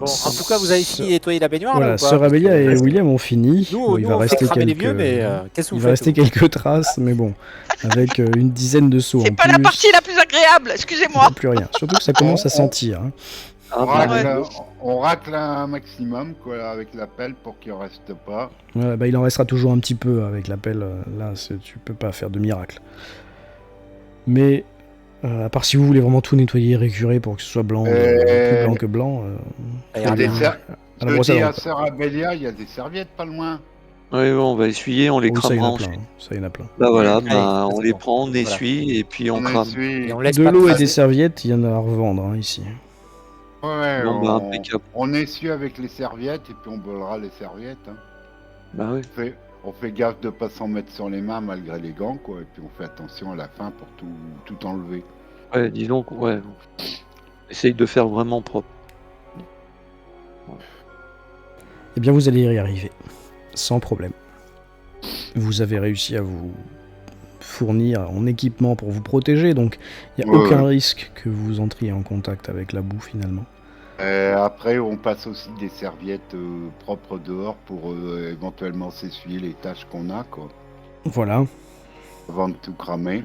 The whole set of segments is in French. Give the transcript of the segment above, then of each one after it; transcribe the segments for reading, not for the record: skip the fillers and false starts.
Bon, en tout cas, vous avez fini de nettoyer la baignoire là Voilà, ou pas? Sœur Amélia et Parce que William ont fini. Nous, Bon, il nous va on fait rester cramer les quelques, vieux, mais qu'est-ce que il vous va faites rester vous? quelques traces, mais bon, avec une dizaine de seaux C'est en pas la plus, partie la plus agréable, il excusez-moi. n'y a plus rien. Surtout que ça commence à sentir. Hein. On Ah, bah, racle, Ouais. on racle un maximum quoi, avec la pelle pour qu'il en reste pas. Ouais, bah, il en restera toujours un petit peu avec la pelle. Là, tu peux pas faire de miracle. Mais à part si vous voulez vraiment tout nettoyer, récurer pour que ce soit blanc, plus blanc que blanc. Ça Je ira bien. À la brosse à dis dents, à quoi. Sœur Abélia, il y a des serviettes pas loin. Oui, on va essuyer, on les Oui, ça, il y cramera en a plein. ensuite. Hein. Ça, il y en a plein. Bah voilà, Allez, bah, on c'est les bon. prend, on Voilà. essuie et puis on On crame. essuie. Et on laisse De pas l'eau et tracer. des serviettes, il y en a à revendre hein, ici. Ouais, Bon, bah, impeccable. on essuie avec les serviettes et puis on brûlera les serviettes. Hein. Bah oui. On fait gaffe de pas s'en mettre sur les mains malgré les gants, quoi. Et puis on fait attention à la fin pour tout enlever. Ouais, disons qu'on ouais. Essaye de faire vraiment propre. Eh bien, vous allez y arriver. Sans problème. Vous avez réussi à vous fournir en équipement pour vous protéger, donc il n'y a aucun risque que vous entriez en contact avec la boue finalement. Après, on passe aussi des serviettes propres dehors pour éventuellement s'essuyer les taches qu'on a, quoi. Voilà. Avant de tout cramer.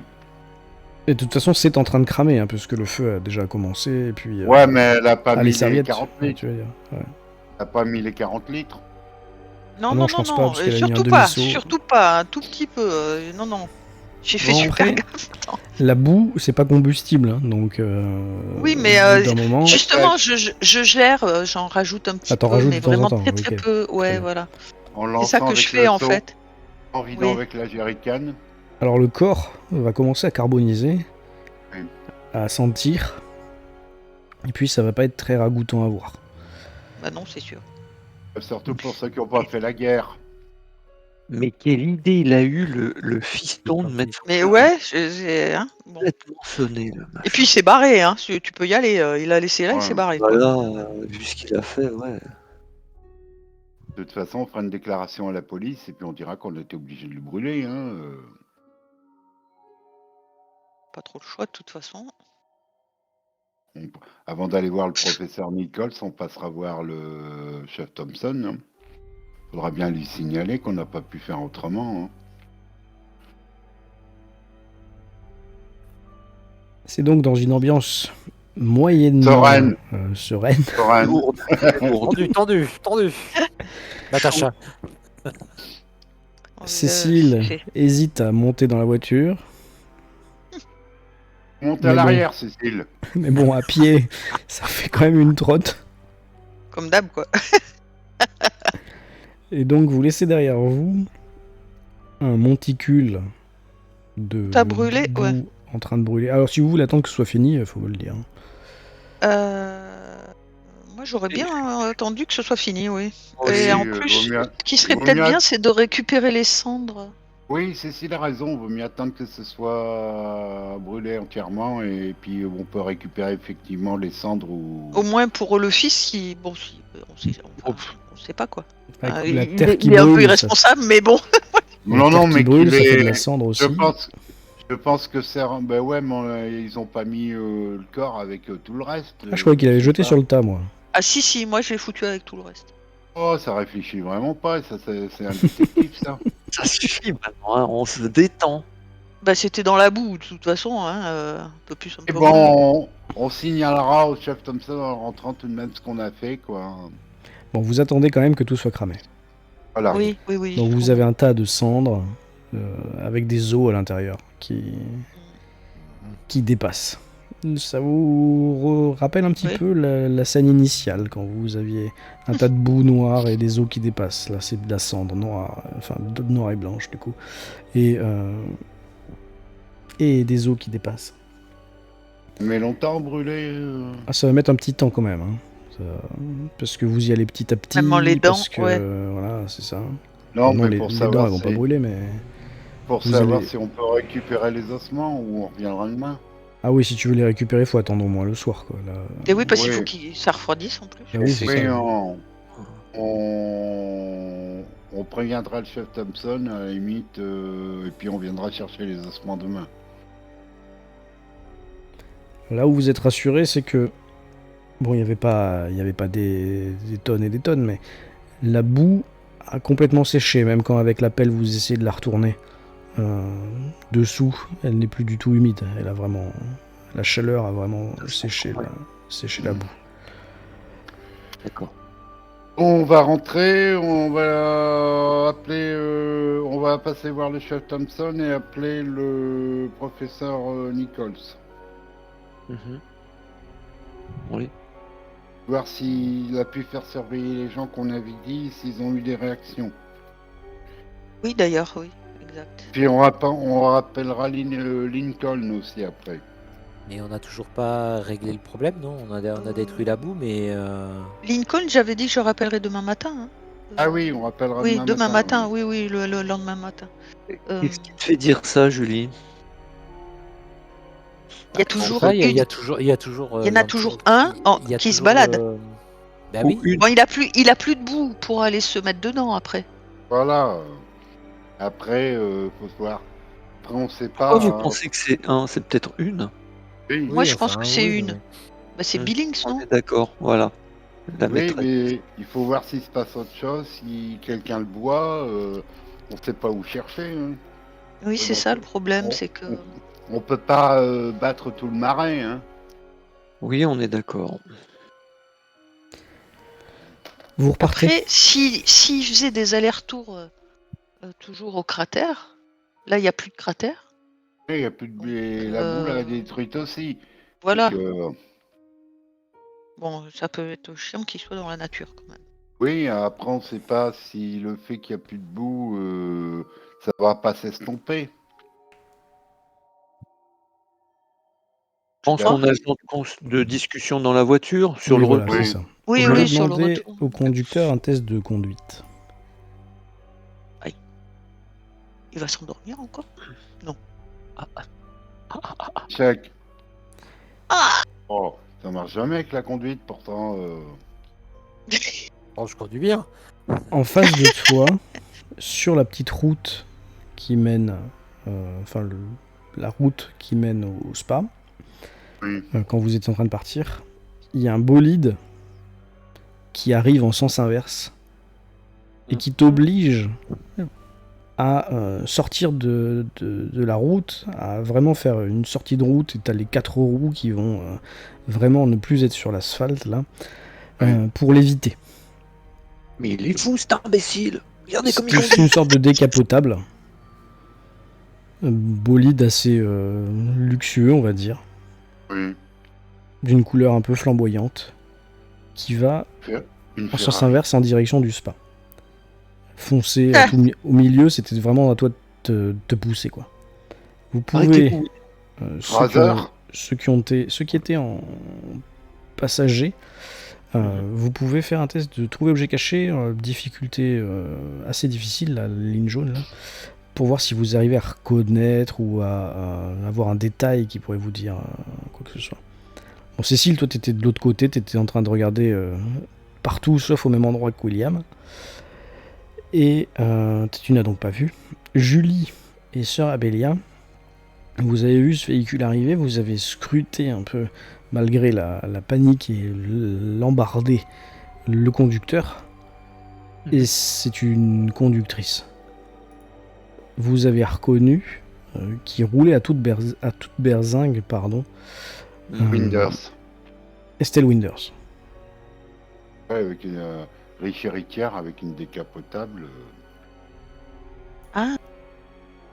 Et de toute façon, c'est en train de cramer, hein, puisque le feu a déjà commencé, et puis... Ouais, mais elle a pas mis les les serviettes, 40 litres. tu veux dire. Ouais. Elle a pas mis les 40 litres. Non, Ah non, non, je non, pense pas, non, parce qu'elle a mis un surtout pas, demi-seau. surtout pas, un tout petit peu. Non, non. J'ai fait Bon, super après, gaffe. Attends. La boue, c'est pas combustible, hein, donc... Oui, mais au bout d'un moment... justement, je gère, j'en rajoute un petit t'en peu, rajoutes mais de temps en vraiment temps, très très ok. peu. Ouais, bien. voilà. En C'est ça lançant que avec je fais le en seau, fait. en vidant Oui. avec la jerrycan. Alors le corps va commencer à carboniser, Oui. à sentir, et puis ça va pas être très ragoûtant à voir. Bah non, c'est sûr. Surtout pour ceux qui n'ont pas fait la guerre. Mais quelle idée il a eu le fiston de mettre Mais ouais, j'ai. Hein, bon. complètement sonné là. Et puis il s'est barré, hein. Tu peux y aller. Il a laissé là, il Ouais. s'est barré. Quoi. Voilà, vu ce qu'il a fait, ouais. De toute façon, on fera une déclaration à la police et puis on dira qu'on était obligé de le brûler. Hein. Pas trop le choix de toute façon. Avant d'aller voir le professeur Nichols, on passera voir le chef Thompson. Hein. Faudra bien lui signaler qu'on n'a pas pu faire autrement. Hein. C'est donc dans une ambiance moyennement Sereine. sereine. Soren, Tendu. Natacha. Cécile hésite à monter dans la voiture, monte Mais à bon. l'arrière, Cécile. mais bon, à pied, ça fait quand même une trotte. Comme d'hab, quoi. Et donc vous laissez derrière vous un monticule de T'as brûlé, boue ouais. en train de brûler. Alors si vous voulez attendre que ce soit fini, il faut me le dire. Moi, j'aurais bien attendu que ce soit fini, oui. Oui, Et en vaut plus, mieux- ce qui serait vaut peut-être mieux- bien, c'est de récupérer les cendres. Oui, Cécile a raison. Vaut mieux attendre que ce soit brûlé entièrement et puis on peut récupérer effectivement les cendres ou. Au moins pour le fils, qui, bon, on sait pas quoi. Avec Il, la il terre est, qui il est un peu brûle, ça- irresponsable, mais bon. Non, la terre non, qui mais brûle, qu'il ça fait de est- la cendre aussi. Je pense que c'est. Ben ouais, mais ils ont pas mis le corps avec tout le reste. Ah, je croyais qu'il avait Je sais jeté pas. sur le tas, moi. Ah si, moi je l'ai foutu avec tout le reste. Oh, ça réfléchit vraiment pas. Ça, c'est un détective, ça. Ça suffit maintenant, hein, on se détend. Bah c'était dans la boue, de toute façon, hein, un peu plus, un Et peu moins. bon, on signalera au chef Thompson en rentrant tout de même ce qu'on a fait, quoi. Bon, vous attendez quand même que tout soit cramé. Voilà. Oui. Donc vous avez un tas de cendres avec des os à l'intérieur qui dépassent. Ça vous rappelle un petit Oui. peu la scène initiale quand vous aviez un tas de boue noire et des os qui dépassent. Là, c'est de la cendre noire, enfin noire et blanche du coup, et des os qui dépassent. Mais longtemps brûlé. Ah, ça va mettre un petit temps quand même, hein. Parce que vous y allez petit à petit. Même en les dents, parce que, ouais. Voilà, c'est ça. Non, mais les pour dents, savoir, elles vont pas brûler, mais. pour vous savoir allez- si on peut récupérer les ossements ou on reviendra demain. Ah oui, si tu veux les récupérer, faut attendre au moins le soir, quoi. Là. Et oui, parce qu'il Oui. faut que ça refroidisse en plus. Ah oui, c'est Oui, ça. on préviendra le chef Thompson à la limite, et puis on viendra chercher les ossements demain. Là où vous êtes rassuré, c'est que Bon, il n'y avait pas des tonnes et des tonnes, mais la boue a complètement séché, même quand avec la pelle vous essayez de la retourner. Dessous, elle n'est plus du tout humide. La chaleur a vraiment séché la boue. D'accord. On va rentrer, on va passer voir le chef Thompson et appeler le professeur Nichols. Mhm. Oui. Voir s'il a pu faire surveiller les gens qu'on avait dit, s'ils ont eu des réactions. Oui, d'ailleurs, oui, exact. Puis on rappellera Lincoln aussi après. Mais on n'a toujours pas réglé le problème, non? On a détruit la boue, mais... Lincoln, j'avais dit que je rappellerai demain matin. Hein. Ah oui, on rappellera Oui, demain matin, oui. oui, le lendemain matin. Qu'est-ce qui te fait dire ça, Julie? Il y a C'est toujours ça, il y une. a toujours... Il y en a toujours un il y a qui se toujours, balade. Bah Ou oui. une. Bon, il a plus de boue pour aller se mettre dedans après. Voilà. Après, faut se voir. Après, on sait Pourquoi pas. vous pensez que c'est un? C'est peut-être une? Oui, Moi, Oui, je pense enfin, que c'est oui, une. mais- Bah, c'est Hmm. Billings, On non? est d'accord, voilà. La oui, maîtresse. mais il faut voir s'il se passe autre chose. Si quelqu'un le voit, on sait pas où chercher. Hein. Oui, c'est Donc, ça le problème, on- c'est que. On peut pas battre tout le marais. Hein. Oui, on est d'accord. Vous repartez. Après, si faisait des allers-retours toujours au cratère, là, il n'y a plus de cratère. Et, y a plus de... et la boule a détruite aussi. Voilà. Donc, Bon, ça peut être chiant qu'il soit dans la nature quand même. oui, après, on sait pas si le fait qu'il n'y a plus de boue, ça va pas s'estomper. Je pense qu'on a le temps de discussion dans la voiture, sur Oui, le voilà, retour. c'est ça. Oui, Je vais oui, sur le demander retour. au conducteur un test de conduite. Il va s'endormir encore. Check. Ah Oh, ça marche jamais avec la conduite, pourtant. Oh, je conduis bien. En face de toi, sur la petite route qui mène, la route qui mène au spa, Oui. quand vous êtes en train de partir, il y a un bolide qui arrive en sens inverse et qui t'oblige à sortir de la route, à vraiment faire une sortie de route, et t'as les 4 roues qui vont vraiment ne plus être sur l'asphalte là, pour l'éviter. Mais il est fou, cet imbécile! Regardez comme il C'est conduit! une sorte de décapotable. Un bolide assez luxueux, on va dire, Oui. d'une couleur un peu flamboyante, qui va Une en sens Ferrari. inverse en direction du spa. Foncer au milieu, c'était vraiment à toi de te pousser, quoi. Vous Arrêtez pouvez, Razer. ceux qui étaient en passagers, vous pouvez faire un test de trouver objet caché, difficulté assez difficile, la ligne jaune, là, pour voir si vous arrivez à reconnaître ou à avoir un détail qui pourrait vous dire quoi que ce soit. Bon, Cécile, toi, t'étais de l'autre côté, t'étais en train de regarder partout, sauf au même endroit que William. Et tu n'as donc pas vu. Julie et sœur Abélia, vous avez vu ce véhicule arriver, vous avez scruté un peu, malgré la panique et l'embardé, le conducteur. Et c'est une conductrice. Vous avez reconnu qui roulait à toute berzingue, pardon. Winders. Estelle Winders. Ouais, avec une riche héritière avec une décapotable.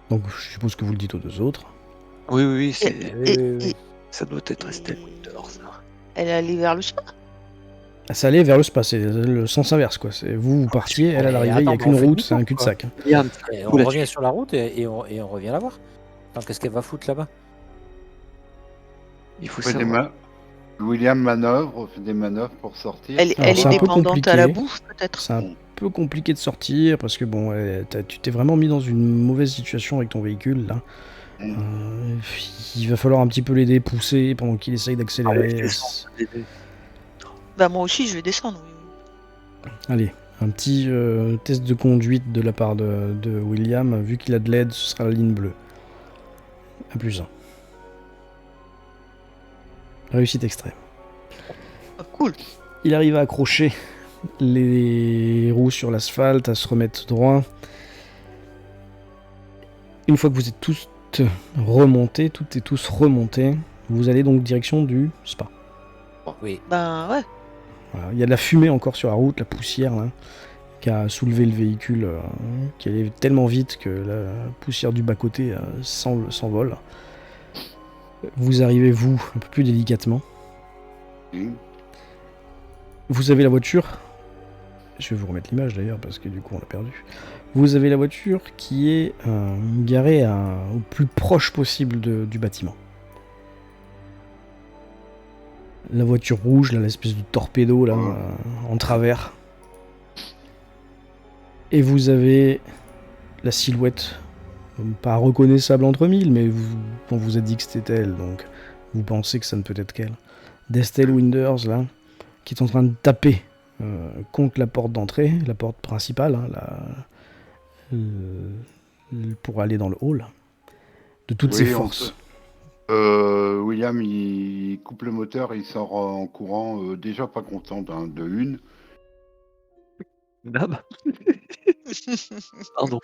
Donc je suppose que vous le dites aux deux autres. Oui, oui, Et- et- ça doit être Estelle Winters. Elle est allée vers le spa. Ça allait vers le spa, c'est le sens inverse, quoi. Vous partiez, elle à l'arrivée, il n'y a attends, qu'une mais on fait route, c'est un demi-tour, cul-de-sac. Yann, Et on Vous la revient tuez. sur la route et on revient la voir. Attends, qu'est-ce qu'elle va foutre là-bas? il faut Fait des savoir. William manœuvre, fait des manœuvres pour sortir. Elle Alors, est c'est un peu dépendante à la compliqué. bouffe, peut-être. C'est un peu compliqué de sortir parce que bon, tu t'es vraiment mis dans une mauvaise situation avec ton véhicule là. Il va falloir un petit peu l'aider, pousser pendant qu'il essaye d'accélérer. Bah, moi aussi, je vais descendre. Oui. Allez, un petit test de conduite de la part de William. Vu qu'il a de l'aide, ce sera la ligne bleue. A+1. Réussite extrême. Ah, cool. Il arrive à accrocher les roues sur l'asphalte, à se remettre droit. Une fois que vous êtes tous remontés, toutes et tous remontés, vous allez donc direction du spa. Oui. Ben ouais. Voilà. Il y a de la fumée encore sur la route, la poussière là, qui a soulevé le véhicule, qui allait tellement vite que la poussière du bas-côté s'envole. Vous arrivez, vous, un peu plus délicatement. Oui. Vous avez la voiture. Je vais vous remettre l'image d'ailleurs parce que du coup on l'a perdu. Vous avez la voiture qui est garée au plus proche possible du bâtiment. La voiture rouge, là, l'espèce de torpedo là, en travers. Et vous avez la silhouette, pas reconnaissable entre mille, mais on vous a dit que c'était elle, donc vous pensez que ça ne peut être qu'elle. d'Estelle Winders là, qui est en train de taper contre la porte d'entrée, la porte principale, hein, pour aller dans le hall, de toutes ses forces. William, il coupe le moteur, il sort en courant, déjà pas content de une. Nab. Pardon.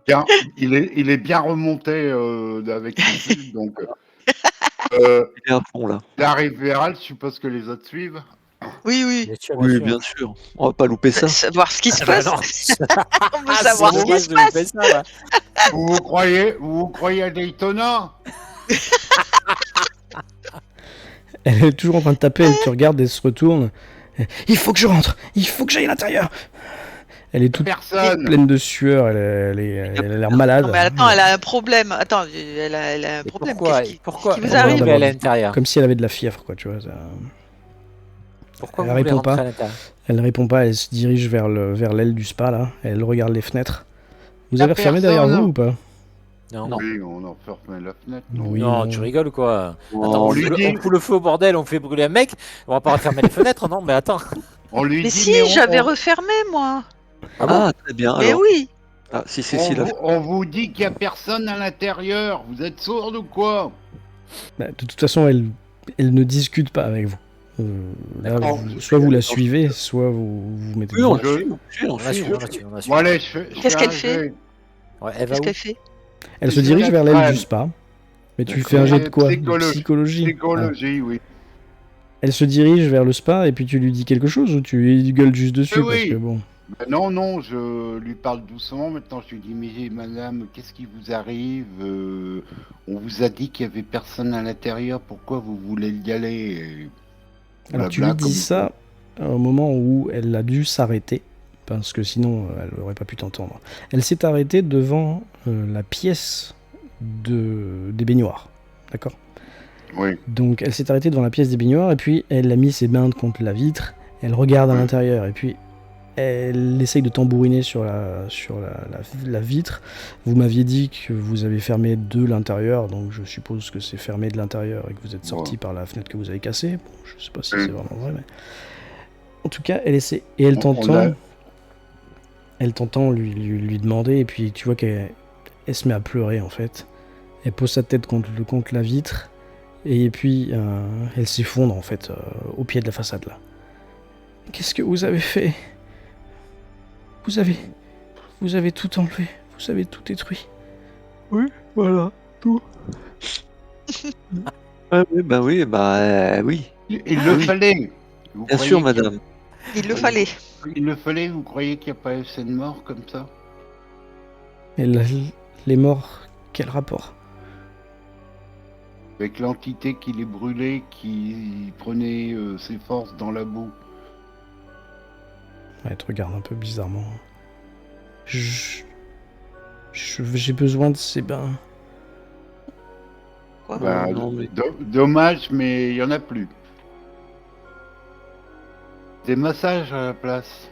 Bien, il est bien remonté avec les fils, donc Il est à fond là. il arrive vers elle, je suppose que les autres suivent. Oui, oui. Bien sûr, Oui, bien sûr. On va pas louper ça. Savoir ce qui se Ah bah passe. non. On veut savoir ce qui se passe. Vous croyez à Daytona? Elle est toujours en train de taper, elle te regarde, elle se retourne. Il faut que je rentre, il faut que j'aille à l'intérieur. Elle est toute Personne. pleine de sueur, elle a l'air malade. Non mais attends, elle a un problème. Attends, elle a un problème. Pourquoi Qu'est-ce qui Pourquoi vous vous arrive voulez aller à l'intérieur? Comme si elle avait de la fièvre, quoi, tu vois. Pourquoi Elle vous voulez répond rentrer pas. à l'intérieur? Elle répond pas, elle se dirige vers l'aile du spa, là. Elle regarde les fenêtres. Vous Y a avez refermé personne, derrière vous hein. ou pas? Non. Non. Oui, on a fermé la fenêtre. Non. Oui. Non, non. tu rigoles ou quoi? Oh, Attends, on lui dit- on fout le feu au bordel, on fait brûler un mec, on va pas refermer les fenêtres, non? Mais attends. On lui Mais dit, si, on- j'avais on- refermé moi. Ah, très bien. Mais Alors, oui. ah, si, on, là. on vous dit qu'il y a personne à l'intérieur. Vous êtes sourds ou quoi? Bah, de toute façon, elle ne discute pas avec vous. Là, D'accord. soit vous la suivez, soit vous mettez Oui, on dedans. la suit, on On a su, on a su, on a su. Bon allez, je Qu'est-ce fais qu'elle un fait jet. Ouais, elle va Qu'est-ce où? qu'elle fait? Elle se Je dirige la vers l'aile traîne. du spa. Mais tu D'accord. fais un jet de quoi? De Psychologie. psychologie. Ah. Psychologie, oui. Elle se dirige vers le spa et puis tu lui dis quelque chose ou tu lui gueules juste dessus Oui, parce oui. que bon. Ben non, je lui parle doucement. Maintenant, je lui dis, mais madame, qu'est-ce qui vous arrive? On vous a dit qu'il y avait personne à l'intérieur. Pourquoi vous voulez y aller? Et Alors tu blabla, lui comme dis ça au moment où elle a dû s'arrêter parce que sinon elle aurait pas pu t'entendre. Elle s'est arrêtée devant la pièce des baignoires, d'accord? Oui. Donc elle s'est arrêtée devant la pièce des baignoires et puis elle a mis ses mains contre la vitre, elle regarde à Ouais. l'intérieur et puis elle essaye de tambouriner sur la vitre. Vous m'aviez dit que vous avez fermé de l'intérieur, donc je suppose que c'est fermé de l'intérieur et que vous êtes sorti Ouais. par la fenêtre que vous avez cassée. Bon, je sais pas si Mm. c'est vraiment vrai, mais... En tout cas, elle essaie et elle On t'entend. a- Elle t'entend lui demander et puis tu vois qu'elle se met à pleurer en fait. Elle pose sa tête contre la vitre et puis elle s'effondre en fait au pied de la façade là. Qu'est-ce que vous avez fait? Vous avez tout enlevé, vous avez tout détruit. Oui, voilà, tout. Ah oui, oui. Il le fallait. Vous Bien croyez sûr, qu'il- madame. Il le fallait. Il le fallait. Vous croyez qu'il n'y a pas assez de morts comme ça? Et les morts, quel rapport? Avec l'entité qui les brûlait, qui prenait ses forces dans la boue. Elle te regarde un peu bizarrement. J'ai besoin de ces bains. Quoi? Bah, non, mais- Dommage, mais il n'y en a plus. Des massages à la place.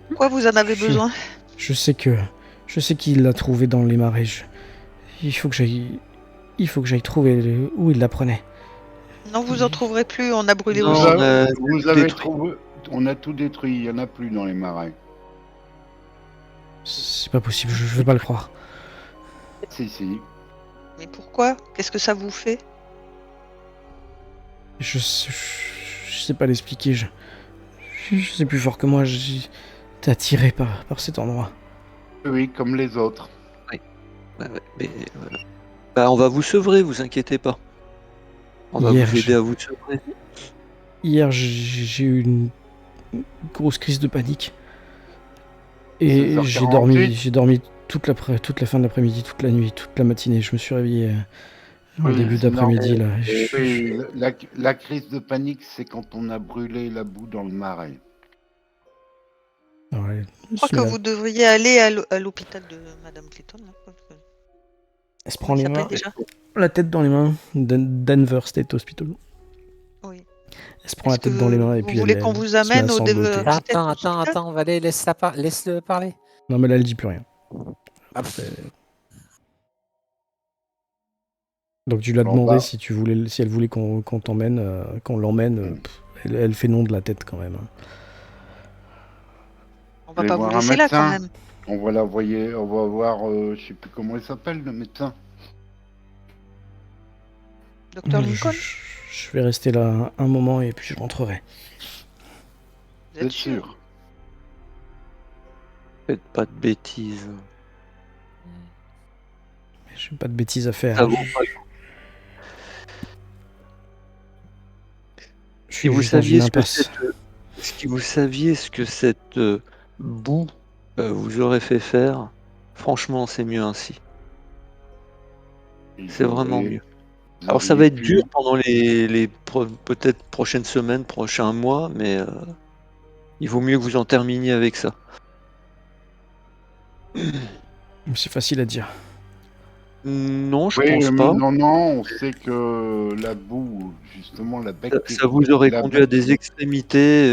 Pourquoi vous en avez besoin? Je sais qu'il l'a trouvé dans les marais. Il faut que j'aille trouver où il la prenait. Non, vous en trouverez plus. On a brûlé Non, aussi. Vous avez détruit. trouvé. On a tout détruit. Il n'y en a plus dans les marais. C'est pas possible, je veux pas le croire. Si. Mais pourquoi? Qu'est-ce que ça vous fait? Je sais pas l'expliquer. Je sais plus fort que moi. T'es attiré par cet endroit. Oui, comme les autres. Ouais, mais bah, on va vous sevrer, vous inquiétez pas. On va Hier, vous aider à vous sevrer. Hier, j'ai eu une grosse crise de panique. Et 16h48. j'ai dormi toute la fin de l'après-midi, toute la nuit, toute la matinée. Je me suis réveillé en Oui, début c'est d'après-midi là. Oui, la crise de panique, c'est quand on a brûlé la boue dans le marais. Ouais, Je crois que vous devriez aller à l'hôpital de Madame Clayton. Là. Elle se Comment prend il les s'appelle mains, déjà? la tête dans les mains. Denver State Hospital. Oui. Elle se prend la Est-ce que tête dans les mains et vous puis voulez elle qu'on vous se met à amène au sangloter. Denver Attends, on va aller, laisse-le parler. Non mais là elle dit plus rien. Ah, Donc tu lui as Bon, demandé bah. si elle voulait qu'on t'emmène, qu'on l'emmène. Elle fait non de la tête quand même. On va Allez pas vous voir un laisser là quand médecin. même. On va l'envoyer, on va voir, je sais plus comment il s'appelle, le médecin. Docteur Lincoln, Je vais rester là un moment et puis je rentrerai. vous êtes sûr? Faites pas de bêtises. J'ai pas de bêtises à faire. Ça vaut pas. Je Si suis vous juste dans une saviez impasse. si vous saviez ce que cette boue vous aurait fait faire, franchement, c'est mieux ainsi. C'est vraiment mieux. Alors ça va être dur pendant les peut-être prochaines semaines, prochains mois, mais il vaut mieux que vous en terminiez avec ça. C'est facile à dire. Non, je Oui, pense mais pas. non, on sait que la boue, justement, la bactérie. Ça vous aurait conduit à des extrémités.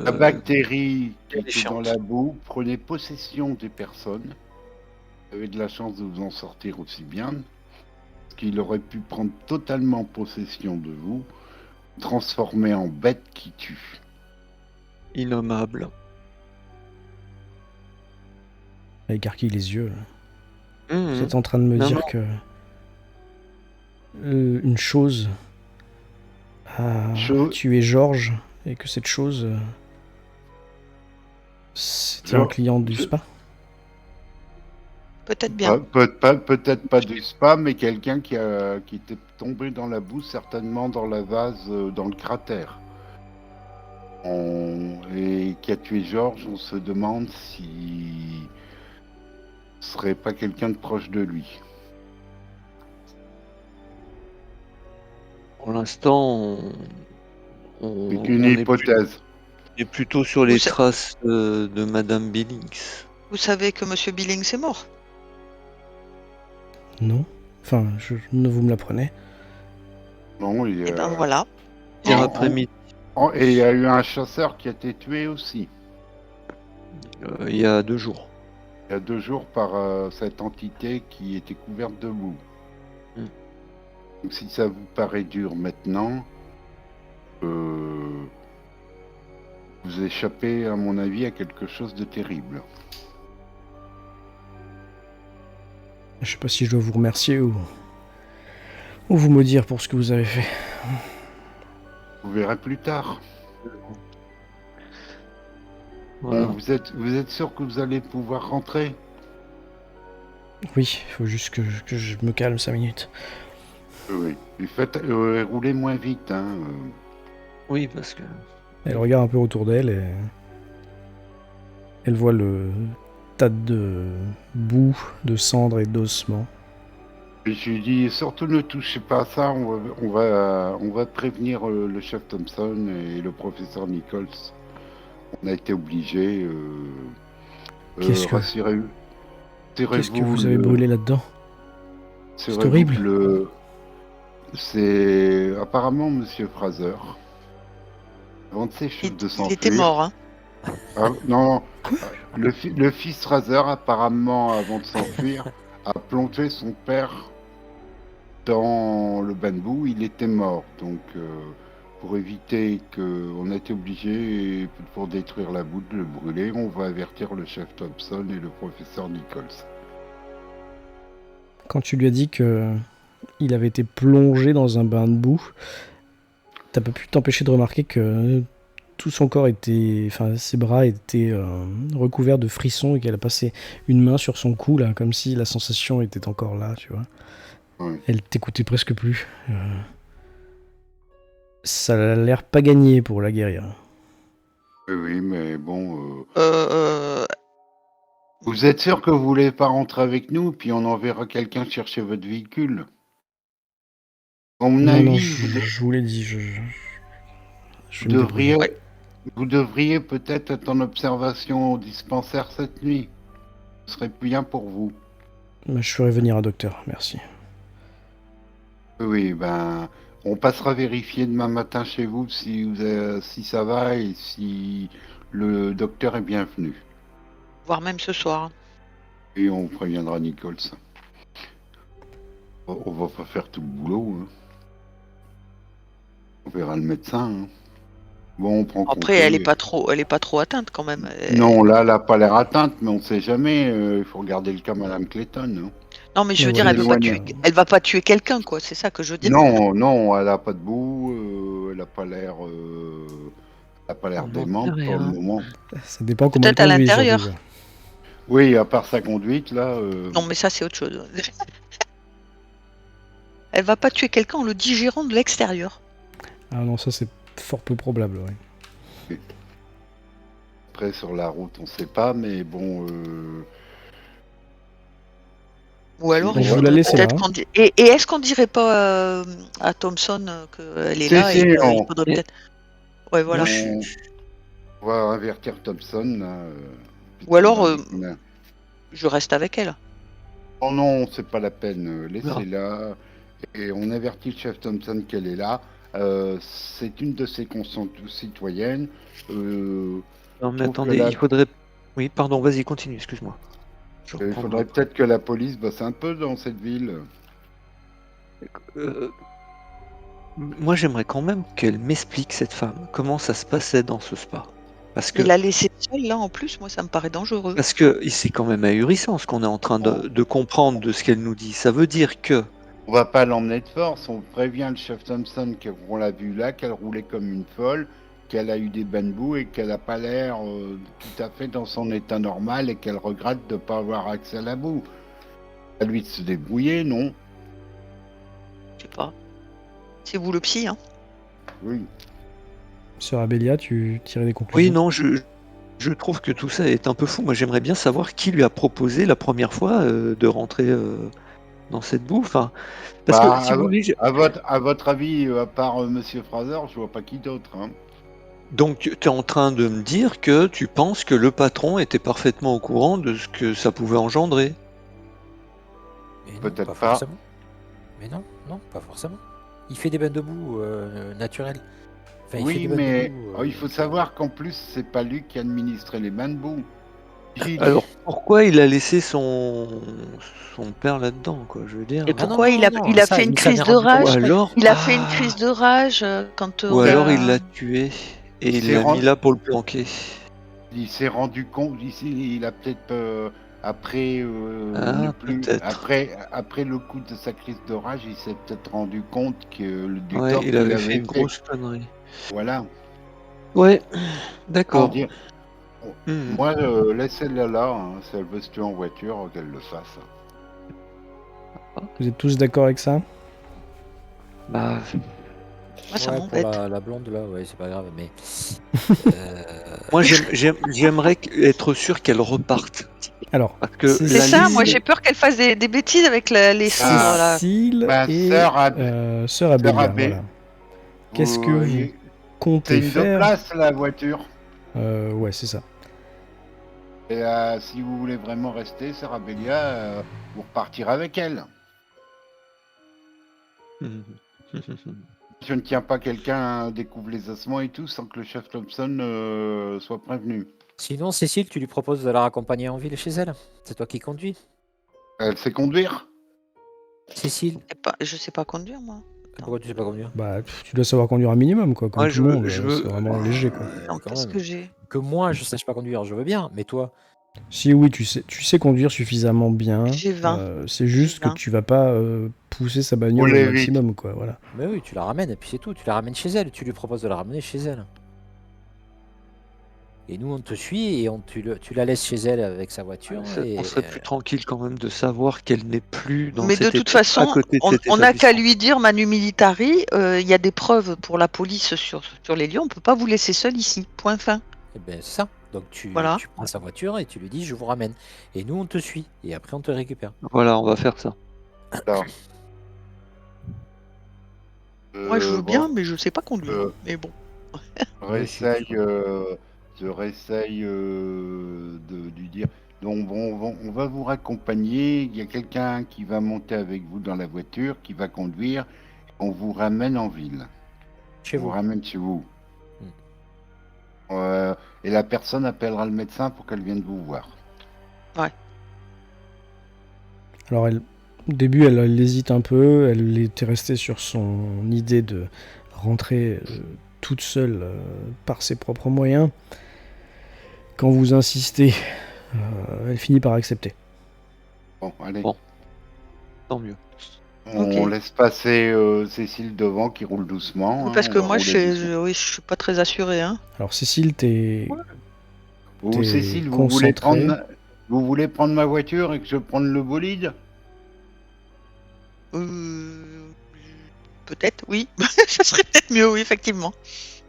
La bactérie qui était terrifiantes. dans la boue prenait possession des personnes. Vous avez de la chance de vous en sortir aussi bien. Parce qu'il aurait pu prendre totalement possession de vous, transformer en bête qui tue. Innommable. Elle écarquille les yeux. Mmh. Vous êtes en train de me dire que une chose a tué Georges et que cette chose c'était un client du spa? Peut-être bien. Peut-être pas du spa, mais quelqu'un qui était tombé dans la boue, certainement dans la vase, dans le cratère. Et qui a tué Georges, on se demande si ce serait pas quelqu'un de proche de lui. Pour l'instant, C'est qu'une hypothèse. On est plutôt sur les traces de Madame Billings. Vous savez que Monsieur Billings est mort? Non. Enfin, vous me l'apprenez. Non, Et ben voilà. Hier après-midi. Et il y a eu un chasseur qui a été tué aussi. Il y a 2 jours. Il y a 2 jours par cette entité qui était couverte de boue. Donc si ça vous paraît dur maintenant, vous échappez à mon avis à quelque chose de terrible. Je sais pas si je dois vous remercier ou vous maudire pour ce que vous avez fait. Vous verrez plus tard. Voilà. Vous êtes sûr que vous allez pouvoir rentrer? Oui, il faut juste que je me calme 5 minutes. Oui. Roulez moins vite. Hein. Oui, parce que... Elle regarde un peu autour d'elle et elle voit le tas de boue, de cendres et d'ossements. Et je lui dis, surtout ne touchez pas à ça, on va prévenir le chef Thompson et le professeur Nichols. On a été obligés. Qu'est-ce que vous avez brûlé là-dedans? C'est horrible. C'est apparemment Monsieur Fraser. Avant de ses chefs de s'enfuir. Il était mort, hein. Ah, non, le fils Fraser, apparemment, avant de s'enfuir, a plongé son père dans le bain de boue. Il était mort. Donc, pour éviter qu'on a été obligé, pour détruire la boue, de le brûler, on va avertir le chef Thompson et le professeur Nichols. Quand tu lui as dit que il avait été plongé dans un bain de boue, t'as pas pu t'empêcher de remarquer que tout son corps était, enfin ses bras étaient recouverts de frissons et qu'elle a passé une main sur son cou là, comme si la sensation était encore là, tu vois. Ouais. Elle t'écoutait presque plus. Ça a l'air pas gagné pour la guérir. Oui, mais bon. Euh, Vous êtes sûr que vous voulez pas rentrer avec nous, puis on enverra quelqu'un chercher votre véhicule? À mon Non, avis, je vous l'ai dit, je vous vais me débrouiller. devriez, vous devriez peut-être être en observation au dispensaire cette nuit. Ce serait bien pour vous. Mais je ferai venir un docteur, merci. Oui, ben, on passera vérifier demain matin chez vous si ça va et si le docteur est bienvenu. voire même ce soir. Et on préviendra Nichols. On va pas faire tout le boulot. Hein. On verra le médecin. Hein. Bon, on prend Après, congé. elle est pas trop atteinte quand même. Non, là, elle n'a pas l'air atteinte, mais on sait jamais. Il faut regarder le cas Madame Clayton. Hein. Non, mais je veux Ouais, dire, ouais, elle veut pas éloignée. tuer. Elle va pas tuer quelqu'un, quoi. C'est ça que je veux dire. Non, elle a pas de boue. Elle a pas l'air. Elle a pas l'air On n'en démente sait pour le rien. moment. Ça dépend comment Peut-être elle à conduit, l'intérieur. surtout. Oui, à part sa conduite, là. Non, mais ça, c'est autre chose. Elle va pas tuer quelqu'un en le digérant de l'extérieur. Ah non, ça c'est fort peu probable, ouais. Après, sur la route, on sait pas, mais bon. Ou alors, Bon, il je vous la faudrait laisse là. peut-être qu'on dise. Et est-ce qu'on dirait pas à Thompson qu'elle est Si, là si, et qu'il on- faudrait peut-être. Ouais, voilà. On va avertir Thompson, là. Ou alors, Non, je reste avec elle. non, c'est pas la peine. Laissez-la. Et on avertit le chef Thompson qu'elle est là. C'est une de ses concitoyennes. Non, mais trouve que attendez, la- il faudrait. Oui, pardon, vas-y, continue, excuse-moi. Je Il reprends faudrait peut-être que la police bosse un peu dans cette ville. Moi, j'aimerais quand même qu'elle m'explique, cette femme, comment ça se passait dans ce spa. Parce que Il l'a laissée seule, là, en plus. Moi, ça me paraît dangereux. c'est quand même ahurissant ce qu'on est en train de comprendre de ce qu'elle nous dit. Ça veut dire que. On va pas l'emmener de force. On prévient le chef Thompson qu'on l'a vu là, qu'elle roulait comme une folle, qu'elle a eu des bains de boue et qu'elle n'a pas l'air tout à fait dans son état normal et qu'elle regrette de ne pas avoir accès à la boue. À lui de se débrouiller, non? Je sais pas. C'est vous le psy, hein. Oui. Sœur Abélia, tu tirais des conclusions? Oui, non, je trouve que tout ça est un peu fou. Moi, j'aimerais bien savoir qui lui a proposé la première fois de rentrer dans cette boue. Enfin, parce Bah, que si vous voulez, à votre avis, à part Monsieur Fraser, je vois pas qui d'autre. Hein. donc tu es en train de me dire que tu penses que le patron était parfaitement au courant de ce que ça pouvait engendrer. Mais non, Peut-être pas pas. forcément. Mais non, pas forcément. Il fait des bains de boue naturels. Enfin, il fait Oui, des bains de mais boue, il faut savoir qu'en plus, c'est pas lui qui administrait les bains de boue. Gilles. Alors pourquoi il a laissé son père là-dedans, quoi, je veux dire. Et Ah non, pourquoi non, non, il a ça, fait une il s'en est crise de rendu compte. Ou rage alors, Il a fait une crise de rage quand ou on alors a- il l'a tué et il C'est l'a ren- mis là pour le planquer. Il s'est rendu compte ici, il a peut-être après Ah, peut-être. après le coup de sa crise de rage, il s'est peut-être rendu compte que du Ouais, tort il qu'il avait avait fait une fait. grosse connerie. Voilà. Ouais, Comment d'accord. dire Hmm. Moi, laissez-la là. Hein, si elle veut se tuer en voiture, qu'elle le fasse. Vous êtes tous d'accord avec ça? Bah, Moi, ça Ouais, m'embête. pour la blonde là, ouais, c'est pas grave, mais moi j'aimerais être sûr qu'elle reparte. Alors, Parce que c'est C'est la ça, liste- moi j'ai peur qu'elle fasse des bêtises avec les cendres là. Cécile Bah, et Sœur Abélia, Abbé. voilà. Qu'est-ce que vous C'est comptez une deux faire? places, la voiture. Ouais, c'est ça. Et si vous voulez vraiment rester, Sarah Bélia, vous repartirez avec elle. Je ne tiens pas quelqu'un découvre les ossements et tout sans que le chef Thompson soit prévenu. sinon, Cécile, tu lui proposes de la raccompagner en ville chez elle. C'est toi qui conduis. Elle sait conduire. Cécile, Je sais pas conduire moi. pourquoi tu sais pas conduire? Bah, tu dois savoir conduire un minimum, quoi, comme Ouais, tout le monde. je veux- C'est vraiment léger, quoi. Non, quand qu'est-ce même. que j'ai Que moi, je sache pas conduire, je veux bien, mais toi, Si oui, tu sais conduire suffisamment bien. J'ai 20. C'est juste J'ai que 20. tu vas pas pousser sa bagnole Roulez au vite. maximum, quoi. Voilà. Mais oui, tu la ramènes et puis c'est tout. Tu la ramènes chez elle. Tu lui proposes de la ramener chez elle. Et nous, on te suit et tu la laisses chez elle avec sa voiture. On serait plus tranquille quand même de savoir qu'elle n'est plus dans Mais de cet toute état- à façon, côté de on cet n'a qu'à établissement. lui dire, Manu Militari, il y a des preuves pour la police sur les lieux, on ne peut pas vous laisser seul ici. Point fin. Eh ben, c'est ça. Donc tu Voilà. prends sa voiture et tu lui dis je vous ramène. Et nous on te suit. Et après on te récupère. Voilà, on va faire ça. Alors. Moi, je veux bien, bon, mais je sais pas conduire. Mais bon. je réessaye de lui dire. Donc on va vous raccompagner. Il y a quelqu'un qui va monter avec vous dans la voiture, qui va conduire. On vous ramène en ville. Chez On vous. vous ramène chez vous. Et la personne appellera le médecin pour qu'elle vienne vous voir. Alors, au début, elle hésite un peu. Elle était restée sur son idée de rentrer toute seule par ses propres moyens. Quand vous insistez, elle finit par accepter. Bon, allez. Bon. Tant mieux. On Ok. laisse passer Cécile devant qui roule doucement. Parce hein, que on va moi, rouler doucement. oui, je suis pas très assurée. Hein. Alors, Cécile, t'es Vous, Cécile, concentrée. vous voulez prendre ma voiture et que je prenne le bolide? Peut-être, oui. Ça serait peut-être mieux, oui, effectivement.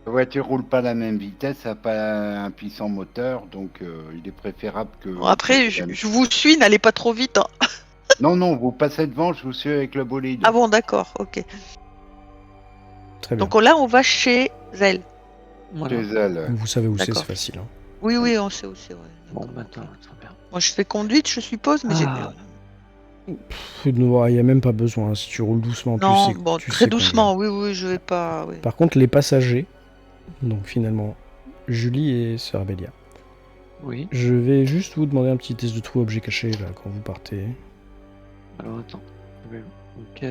La voiture roule pas à la même vitesse, ça n'a pas un puissant moteur, donc il est préférable que... Bon, après, je vous suis, n'allez pas trop vite. Hein. Non, vous passez devant, je vous suis avec le bolide. Ah bon, d'accord, ok. Très bien. Donc là, on va chez elle. Voilà. Chez elle. Vous savez où c'est D'accord. facile. Hein. Oui, on sait aussi. Ouais. Bon, D'accord, maintenant, ok. très bien. Moi, je fais conduite, je suppose, mais Ah. Il n'y a même pas besoin. Si tu roules doucement, non, tu sais. bon, tu très sais doucement. Oui, je vais pas. Oui. Par contre, les passagers, donc finalement, Julie et Sœur Bélia, Oui. je vais juste vous demander un petit test de trou objet caché là, quand vous partez. Alors attends. Ok.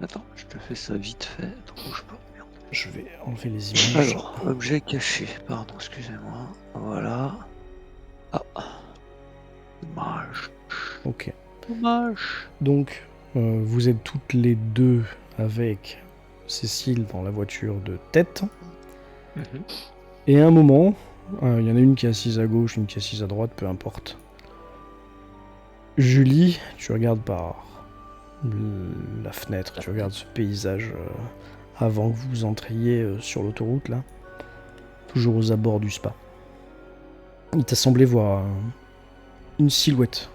Attends, je te fais ça vite fait. Attends, bouge pas. Merde. Je vais enlever les images. Alors, objet caché. Pardon, excusez-moi. Voilà. Ah. Dommage. Ok. Dommage. Donc, vous êtes toutes les deux avec Cécile dans la voiture de tête. Et à un moment, il y en a une qui est assise à gauche, une qui est assise à droite, peu importe. Julie, tu regardes par la fenêtre, tu regardes ce paysage avant que vous entriez sur l'autoroute, là. Toujours aux abords du spa. Il t'a semblé voir une silhouette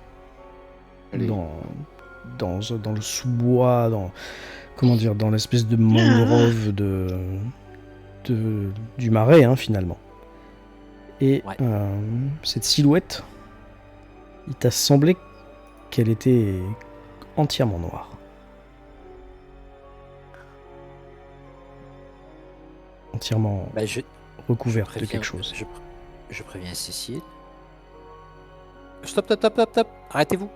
Allez. dans le sous-bois, dans l'espèce de mangrove du marais, hein, finalement. Et Ouais. cette silhouette, il t'a semblé qu'elle était entièrement noire. Entièrement Bah, je recouverte de préviens- quelque chose. Je préviens Cécile. Stop. Arrêtez-vous.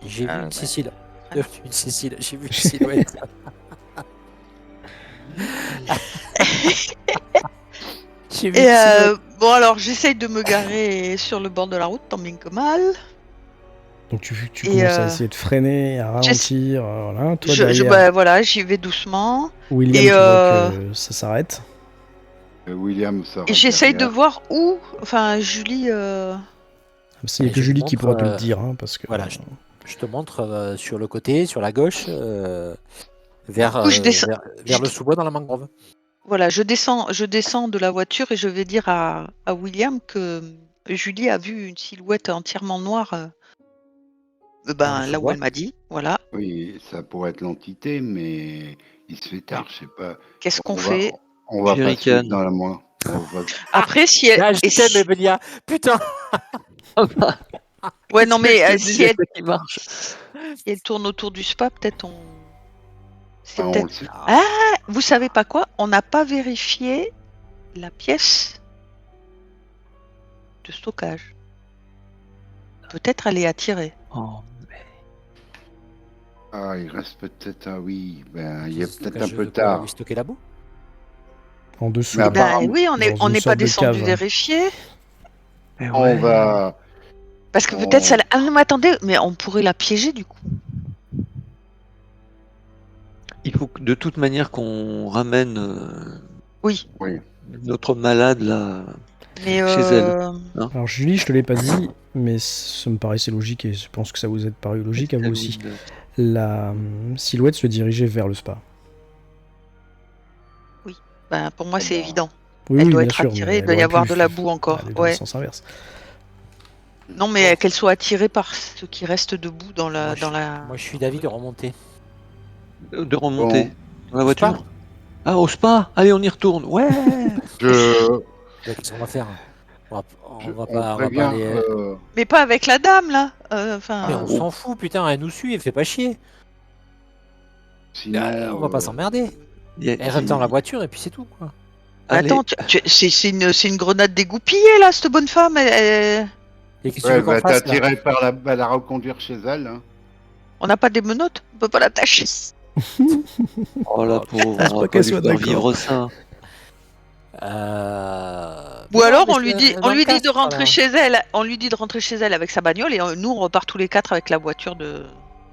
J'ai vu Ah, une bah. Cécile. Une Cécile. J'ai vu une silhouette. J'ai vu Et une silhouette. bon, alors, j'essaye de me garer sur le bord de la route, tant bien que mal. Donc tu Et, commences à essayer de freiner, à ralentir, voilà. Toi derrière, bah, voilà, j'y vais doucement. William, et, tu vois que ça s'arrête. William sort. Et j'essaye de derrière. voir où. Enfin, Julie. Il n'y a Et que je Julie te qui montre, pourra te le dire, hein, parce que... voilà, je te montre sur le côté, sur la gauche, vers, coup, je descends- vers le sous-bois dans la mangrove. Voilà, je descends de la voiture et je vais dire à William que Julie a vu une silhouette entièrement noire. Dans le Là où sous-bois. elle m'a dit. Voilà. Oui, ça pourrait être l'entité, mais il se fait tard, je sais pas. Qu'est-ce qu'on On va- fait On va pas Jerrycan. suivre dans la moins. On va- Après, si elle. Ah, je et t'aime, si- Evelia. Putain. Ouais, non, mais si elle, qui marche. si elle tourne autour du spa, peut-être on. C'est on peut-être. le sait. Ah, vous savez pas quoi? On n'a pas vérifié la pièce de stockage. Peut-être elle est attirée. Oh, Ah, il reste peut-être. Ah oui, ben, il est peut-être un Stockage peu de quoi, tard. où il stockait la boue. En dessous. Mais là. apparemment, Ben oui, on dans n'est une pas sorte de descendu cave, hein. vérifier. mais On va. Parce que peut-être Oh. ça... Ah non, mais attendez, mais on pourrait la piéger du coup. Il faut de toute manière qu'on ramène Oui, notre malade là mais chez elle. Alors Julie, je te l'ai pas dit, mais ça me paraissait logique et je pense que ça vous a paru logique à vous aussi. La silhouette se dirigeait vers le spa. ben, pour moi Ah c'est bah. évident. Oui, Elle oui, doit bien être sûr, attirée, mais il elle doit y aurait avoir pu de la boue encore. aller dans Ouais. le sens inverse. Non, mais qu'elle soit attirée par ce qui reste debout dans la... Moi, je suis d'avis de remonter. De remonter dans la Au spa. voiture. Ah, au spa. Allez, on y retourne. Ouais. Qu'est-ce qu'on va faire? On va on pas prévient. aller. Mais pas avec la dame là. Mais on s'en fout, putain, elle nous suit, elle fait pas chier. Sinon, On va pas s'emmerder. Elle reste dans la voiture et puis c'est tout, quoi. Allez. Attends, c'est une grenade dégoupillée là, cette bonne femme. Et qu'est-ce que tu ouais, veux elle qu'on va fasse là? t'attirer par la reconduire chez elle. Hein. On n'a pas des menottes, on peut pas l'attacher. Oh la pauvre, C'est on pas va qu'elle pas lui soit faire d'accord. vivre ça. Ou alors mais on lui dit, dans le de casque, rentrer voilà. chez elle. On lui dit de rentrer chez elle avec sa bagnole et nous on repart tous les quatre avec la voiture de.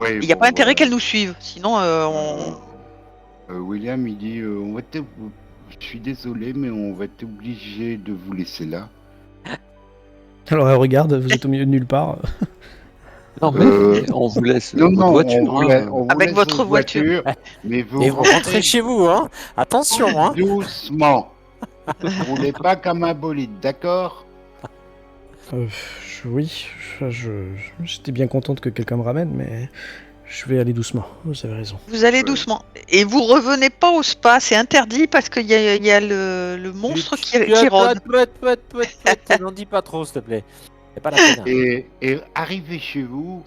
Oui, Il n'y a pas intérêt voilà. qu'elle nous suive, sinon on. William, il dit je suis désolé, mais on va être obligé de vous laisser là. Alors elle regarde, vous êtes au milieu de nulle part. Non, mais on vous laisse Non, votre non, voiture. on vous Avec laisse votre voiture. mais vous Et vous rentrez chez vous, hein. Attention, hein. doucement. Roulez pas comme un bolide, d'accord? Oui, j'étais bien contente que quelqu'un me ramène, mais je vais aller doucement. Vous avez raison. Vous allez doucement. Et vous revenez pas au spa, c'est interdit parce qu'il y a le monstre qui rôde. N'en dis pas trop, s'il te plaît. C'est pas la peine. Et arrivez chez vous,